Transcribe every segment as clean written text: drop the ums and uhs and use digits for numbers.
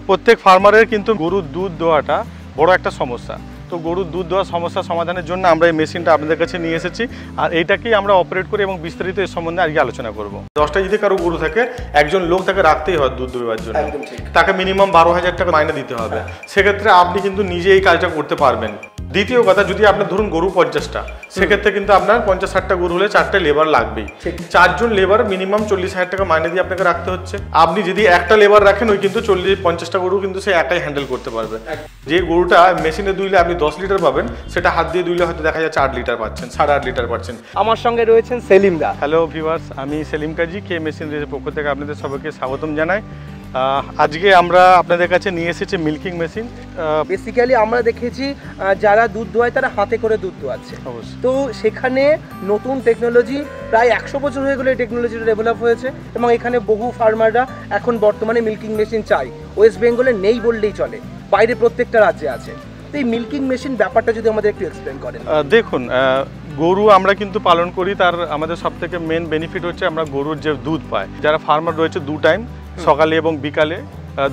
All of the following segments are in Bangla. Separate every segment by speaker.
Speaker 1: প্রত্যেক ফার্মারের কিন্তু গরুর দুধ দেওয়াটা বড় একটা সমস্যা। তো গরুর দুধ দেওয়ার সমস্যা সমাধানের জন্য আমরা এই মেশিনটা আপনাদের কাছে নিয়ে এসেছি, আর এইটাকেই আমরা অপারেট করি এবং বিস্তারিত এর সম্বন্ধে আজকে আলোচনা করব। 10টা যদি কারো গরু থাকে, একজন লোক তাকে রাখতেই হয় দুধ দেওয়ার জন্য, তাকে মিনিমাম 12,000 টাকা মাইনে দিতে হবে। সেক্ষেত্রে আপনি কিন্তু নিজে এই কাজটা করতে পারবেন। দ্বিতীয় কথা, যদি আপনার ধরুন গরু 50টা, সেক্ষেত্রে কিন্তু আপনার 50-60টা গরু হলে 4টে লেবার লাগবেই। 4জন লেবার মিনিমাম 40,000 টাকা মাইনে দিয়ে আপনাকে রাখতে হচ্ছে। আপনি যদি একটা লেবার রাখেন, ওই কিন্তু 40-50টা গরু কিন্তু সে একাই হ্যান্ডেল করতে পারবে। যে গরুটা মেশিনে দুইলে আপনি 10 লিটার পাবেন, সেটা হাত দিয়ে দুইলে হয়তো দেখা যাচ্ছে 8 লিটার পাচ্ছেন, 8.5 লিটার পাচ্ছেন।
Speaker 2: আমার সঙ্গে রয়েছেন সেলিম দা।
Speaker 1: হ্যালো ভিউয়ার্স, আমি সেলিম কাজী, কে মেশিনারির পক্ষ থেকে আপনাদের সবাইকে স্বাগতম জানাই। আজকে আমরা আপনাদের কাছে নিয়ে এসেছি মিল্কিং মেশিন।
Speaker 2: বেসিক্যালি আমরা দেখেছি যারা দুধ দোয়ায় তারা হাতে করে দুধ দোয়াচ্ছে, তো সেখানে নতুন টেকনোলজি, প্রায় 100 বছর হয়ে গেলে এই টেকনোলজিটা ডেভেলপ হয়েছে এবং এখানে বহু ফার্মাররা এখন বর্তমানে মিল্কিং মেশিন চাই। ওয়েস্ট বেঙ্গলে নেই বললেই চলে, বাইরে প্রত্যেকটা রাজ্যে আছে। তো এই মিল্কিং মেশিন ব্যাপারটা যদি আমাদের একটু এক্সপ্লেন করেন।
Speaker 1: দেখুন, গরু আমরা কিন্তু পালন করি, তার আমাদের সব থেকে মেন বেনিফিট হচ্ছে আমরা গরুর যে দুধ পাই। যারা ফার্মার রয়েছে 2 টাইম সকালে এবং বিকালে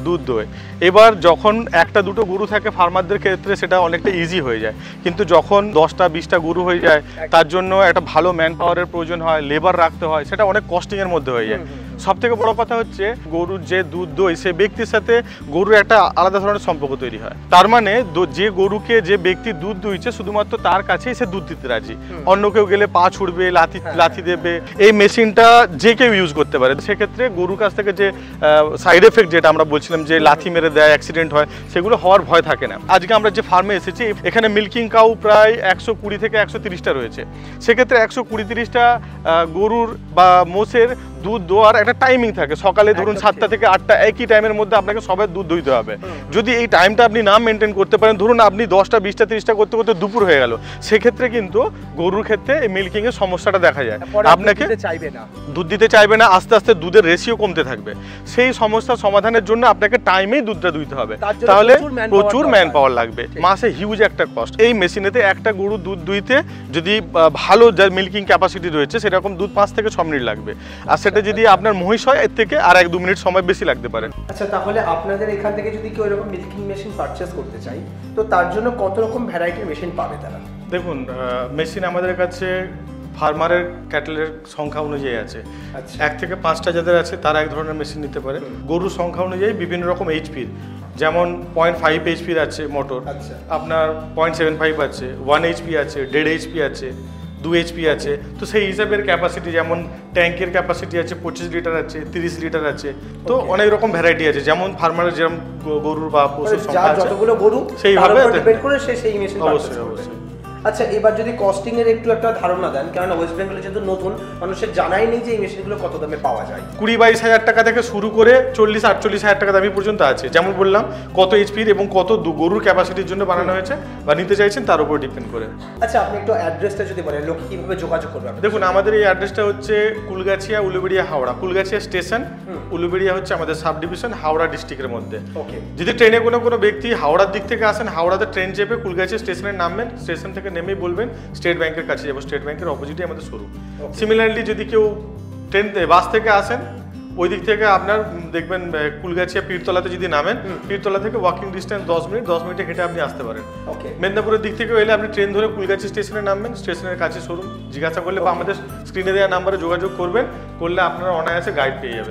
Speaker 1: দুধ দোয়। এবার যখন 1-2টো গরু থাকে ফার্মারদের ক্ষেত্রে সেটা অনেকটা ইজি হয়ে যায়, কিন্তু যখন 10টা-20টা গরু হয়ে যায়, তার জন্য একটা ভালো ম্যান পাওয়ারের প্রয়োজন হয়, লেবার রাখতে হয়, সেটা অনেক কস্টিংয়ের মধ্যে হয়ে যায়। সব থেকে বড় কথা হচ্ছে গরুর যে দুধ দই, সে ব্যক্তির সাথে গরুর একটা আলাদা ধরনের সম্পর্ক তৈরি হয়। তার মানে যে গরুকে যে ব্যক্তি দুধ দুইছে, শুধুমাত্র তার কাছেই সে দুধ দিতে রাজি। অন্য কেউ গেলে পা ছুড়বে, লাথি দেবে। এই মেশিনটা যে কেউ ইউজ করতে পারে। সেক্ষেত্রে গরুর কাছ থেকে যে সাইড এফেক্ট, যেটা আমরা বলছিলাম যে লাথি মেরে দেয়, অ্যাক্সিডেন্ট হয়, সেগুলো হওয়ার ভয় থাকে না। আজকে আমরা যে ফার্মে এসেছি, এখানে মিল্কিং কাউ প্রায় 120 থেকে 130টা রয়েছে। সেক্ষেত্রে 120-30টা গরুর বা মোষের দুধ দোয়ার একটা টাইমিং থাকে। সকালে ধরুন 7টা থেকে 8টা, একই টাইমের মধ্যে আপনাকে সবাই দুধ দইতে হবে। যদি এই টাইমটা আপনি না মেনটেন করতে পারেন, ধরুন আপনি 10টা, 20টা, 30টা করতে করতে দুপুর হয়ে গেল, সেক্ষেত্রে কিন্তু গরুর ক্ষেত্রে এই মিল্কিং এর সমস্যাটা দেখা যায়। আপনাকে দুধ দিতে চাইবে না, আস্তে আস্তে দুধের রেশিও কমতে থাকবে। সেই সমস্যার সমাধানের জন্য আপনাকে টাইমেই দুধটা দুইতে হবে, তাহলে প্রচুর ম্যান পাওয়ার লাগবে, মাসে হিউজ একটা কস্ট। এই মেশিনেতে একটা গরু দুধ দুইতে যদি ভালো যার মিল্কিং ক্যাপাসিটি রয়েছে, সেরকম দুধ 5 থেকে 6 মিনিট লাগবে। আর সেটা যদি আপনার মহিষ হয়, এর থেকে আর 1-2 মিনিট সময় বেশি লাগতে পারে।
Speaker 2: আচ্ছা, তাহলে আপনাদের এখান থেকে যদি কেউ এরকম মিল্কিং মেশিন পারচেজ করতে চাই, তো তার জন্য কত রকম ভ্যারাইটির মেশিন পাবে তারা?
Speaker 1: দেখুন, মেশিন আমাদের কাছে ফার্মারের ক্যাটেলের সংখ্যা অনুযায়ী আছে। 1 থেকে 5টা যাদের আছে তারা এক ধরনের মেশিন নিতে পারে। গরুর সংখ্যা অনুযায়ী বিভিন্ন রকম এইচপির, যেমন 0.5 এইচপির আছে মোটর, আপনার 0.75 আছে, 1 এইচপি আছে, 1.5 এইচপি আছে, 2 এইচপি আছে। তো সেই হিসাবের ক্যাপাসিটি, যেমন ট্যাঙ্কের ক্যাপাসিটি আছে 25 লিটার আছে, 30 লিটার আছে। তো অনেক রকম ভ্যারাইটি আছে, যেমন ফার্মারের যেরকম গরুর বা পশুর সংখ্যা আছে,
Speaker 2: যতগুলো গরু
Speaker 1: সেইভাবে
Speaker 2: ডিপেন্ড করে সেই মেশিন
Speaker 1: অবশ্যই অবশ্যই।
Speaker 2: আচ্ছা, এবার যদি কস্টিং এর একটু একটা ধারণা দেন, কারণ ওয়েস্ট বেঙ্গলে যেহেতু নতুন, মানুষের জানাই নেই যে এই মেশিনগুলো কত দামে পাওয়া যায়।
Speaker 1: 20-22 হাজার টাকা থেকে শুরু করে 40-48 হাজার টাকা দামি পর্যন্ত আছে। যেমন বললাম, কত এইচপির এবং কত গরুর ক্যাপাসিটির জন্য বানানো হয়েছে বা নিতে চাইছেন তার উপর ডিপেন্ড করে।
Speaker 2: আচ্ছা, আপনি একটু অ্যাড্রেসটা যদি বলেন, লোক কিভাবে যোগাযোগ করবে?
Speaker 1: দেখুন, আমাদের এই অ্যাড্রেসটা হচ্ছে কুলগাছিয়া, উলুবেড়িয়া, হাওড়া। কুলগাছিয়া স্টেশন, উলুবেড়িয়া হচ্ছে আমাদের সাব ডিভিশন, হাওড়া ডিস্ট্রিক্টের মধ্যে। যদি ট্রেনে কোনো ব্যক্তি হাওড়ার দিক থেকে আসেন, হাওড়াতে ট্রেন চেপে কুলগাছিয়া স্টেশনে নামবেন। স্টেশন থেকে নেমেই বলবেন স্টেট ব্যাংকের কাছে যাবো। স্টেট ব্যাংকের অপোজিটে আমাদের শোরুম। সিমিলারলি যদি কেউ বাস থেকে আসেন, ওই দিক থেকে আপনার দেখবেন কুলগাছিয়া পীরতলাতে যদি নামেন, পীরতলা থেকে ওয়াকিং ডিস্টেন্স 10 মিনিটে হেঁটে আপনি আসতে পারেন। মেদিনীপুরের দিক থেকে এলে আপনি ট্রেন ধরে কুলগাছি স্টেশনে নামবেন, স্টেশনের কাছে শোরুম। জিজ্ঞাসা করলে বা আমাদের স্ক্রিনে দেওয়া নাম্বারে যোগাযোগ করবেন, করলে আপনারা অনায়াসে গাইড পেয়ে যাবেন।